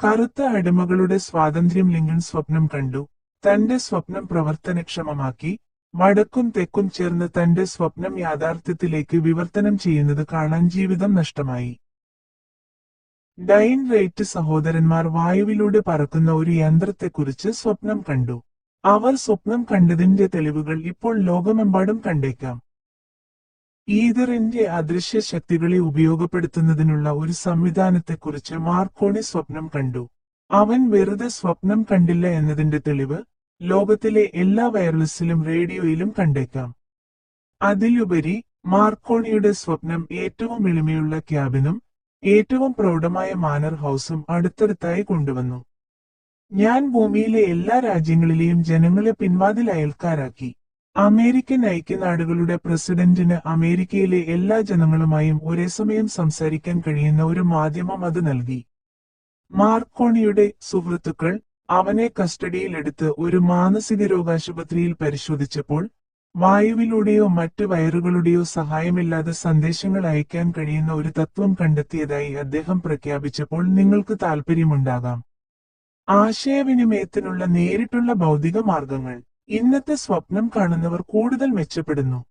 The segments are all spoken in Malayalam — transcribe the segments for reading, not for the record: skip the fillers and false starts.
കറുത്ത അടിമകളുടെ സ്വാതന്ത്ര്യം ലിങ്കൺ സ്വപ്നം കണ്ടു. തന്റെ സ്വപ്നം പ്രവർത്തനക്ഷമമാക്കി. വടക്കും തെക്കും ചേർന്ന് തന്റെ സ്വപ്നം യാഥാർത്ഥ്യത്തിലേക്ക് വിവർത്തനം ചെയ്യുന്നത് കാണാൻ ജീവിതം നഷ്ടമായി. ഡൈൻ റൈറ്റ് സഹോദരന്മാർ വായുവിലൂടെ പറക്കുന്ന ഒരു യന്ത്രത്തെക്കുറിച്ച് സ്വപ്നം കണ്ടു. അവർ സ്വപ്നം കണ്ടതിന്റെ തെളിവുകൾ ഇപ്പോൾ ലോകമെമ്പാടും കണ്ടേക്കാം. ഈതറിന്റെ അദൃശ്യ ശക്തികളെ ഉപയോഗപ്പെടുത്തുന്നതിനുള്ള ഒരു സംവിധാനത്തെക്കുറിച്ച് മാർക്കോണി സ്വപ്നം കണ്ടു. അവൻ വെറുതെ സ്വപ്നം കണ്ടില്ല എന്നതിന്റെ തെളിവ് ലോകത്തിലെ എല്ലാ വയർലെസ്സിലും റേഡിയോയിലും കണ്ടേക്കാം. അതിലുപരി മാർക്കോണിയുടെ സ്വപ്നം ഏറ്റവും എളിമയുള്ള ക്യാബിനും ഏറ്റവും പ്രൗഢമായ മാനർ ഹൗസും അടുത്തടുത്തായി കൊണ്ടുവന്നു. ഞാൻ ഭൂമിയിലെ എല്ലാ രാജ്യങ്ങളിലെയും ജനങ്ങളെ പിൻവാതിൽ അയൽക്കാരാക്കി. അമേരിക്കൻ ഐക്യനാടുകളുടെ പ്രസിഡന്റിന് അമേരിക്കയിലെ എല്ലാ ജനങ്ങളുമായും ഒരേ സമയം സംസാരിക്കാൻ കഴിയുന്ന ഒരു മാധ്യമം അത് നൽകി. മാർക്കോണിയുടെ സുഹൃത്തുക്കൾ അവനെ കസ്റ്റഡിയിലെടുത്ത് ഒരു മാനസിക രോഗാശുപത്രിയിൽ പരിശോധിച്ചപ്പോൾ വായുവിലൂടെയോ മറ്റ് വയറുകളുടെയോ സഹായമില്ലാതെ സന്ദേശങ്ങൾ അയക്കാൻ കഴിയുന്ന ഒരു തത്വം കണ്ടെത്തിയതായി അദ്ദേഹം പ്രഖ്യാപിച്ചപ്പോൾ നിങ്ങൾക്ക് താൽപ്പര്യമുണ്ടാകാം. ആശയവിനിമയത്തിനുള്ള നേരിട്ടുള്ള ഭൗതിക മാർഗങ്ങൾ. ഇന്നത്തെ സ്വപ്നം കാണുന്നവർ കൂടുതൽ മെച്ചപ്പെടുന്നു.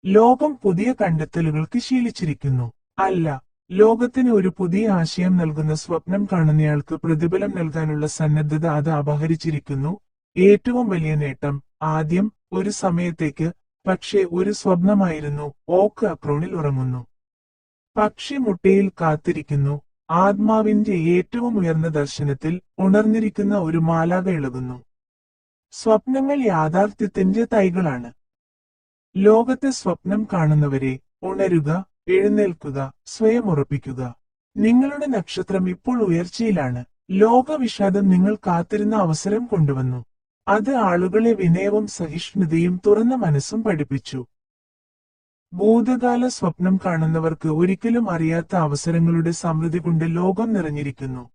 ലോകം പുതിയ കണ്ടെത്തലുകൾക്ക് ശീലിച്ചിരിക്കുന്നു. അല്ല, ലോകത്തിന് ഒരു പുതിയ ആശയം നൽകുന്ന സ്വപ്നം കാണുന്നയാൾക്ക് പ്രതിഫലം നൽകാനുള്ള സന്നദ്ധത അത് അപഹരിച്ചിരിക്കുന്നു. ഏറ്റവും വലിയ നേട്ടം ആദ്യം ഒരു സമയത്തേക്ക് പക്ഷേ ഒരു സ്വപ്നമായിരുന്നു. ഓക്ക് അക്രോണിൽ ഉറങ്ങുന്നു. പക്ഷി മുട്ടയിൽ കാത്തിരിക്കുന്നു. ആത്മാവിന്റെ ഏറ്റവും ഉയർന്ന ദർശനത്തിൽ ഉണർന്നിരിക്കുന്ന ഒരു മാലാഖ ഇളകുന്നു. സ്വപ്നങ്ങൾ യാഥാർത്ഥ്യത്തിന്റെ തൈകളാണ്. ലോകത്തെ സ്വപ്നം കാണുന്നവരെ ഉണരുക, എഴുന്നേൽക്കുക, സ്വയം ഉറപ്പിക്കുക. നിങ്ങളുടെ നക്ഷത്രം ഇപ്പോൾ ഉയർച്ചയിലാണ്. ലോകവിഷാദം നിങ്ങൾ കാത്തിരുന്ന അവസരം കൊണ്ടുവന്നു. അത് ആളുകളെ വിനയവും സഹിഷ്ണുതയും തുറന്ന മനസ്സും പഠിപ്പിച്ചു. ഭൂതകാല സ്വപ്നം കാണുന്നവർക്ക് ഒരിക്കലും അറിയാത്ത അവസരങ്ങളുടെ സമൃദ്ധി കൊണ്ട് ലോകം നിറഞ്ഞിരിക്കുന്നു.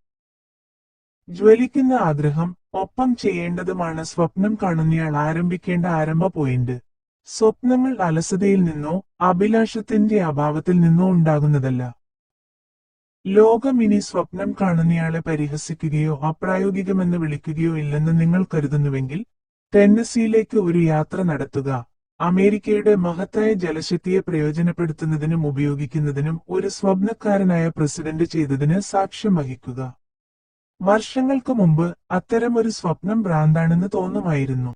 ജ്വലിക്കുന്ന ആഗ്രഹം ഒപ്പം ചെയ്യേണ്ടതുമാണ് സ്വപ്നം കാണുന്നയാൾ ആരംഭിക്കേണ്ട ആരംഭ പോയിന്റ്. സ്വപ്നങ്ങൾ അലസതയിൽ നിന്നോ അഭിലാഷത്തിന്റെ അഭാവത്തിൽ നിന്നോ ഉണ്ടാകുന്നതല്ല. ലോകം ഇനി സ്വപ്നം കാണുന്നയാളെ പരിഹസിക്കുകയോ അപ്രായോഗികമെന്ന് വിളിക്കുകയോ ഇല്ലെന്ന് നിങ്ങൾ കരുതുന്നുവെങ്കിൽ ടെന്നസിയിലേക്ക് ഒരു യാത്ര നടത്തുക. അമേരിക്കയുടെ മഹത്തായ ജലശക്തിയെ പ്രയോജനപ്പെടുത്തുന്നതിനും ഉപയോഗിക്കുന്നതിനും ഒരു സ്വപ്നക്കാരനായ പ്രസിഡന്റ് ചെയ്തതിന് സാക്ഷ്യം വഹിക്കുക. വർഷങ്ങൾക്ക് മുമ്പ് അത്തരമൊരു സ്വപ്നം ഭ്രാന്താണെന്ന് തോന്നുമായിരുന്നു.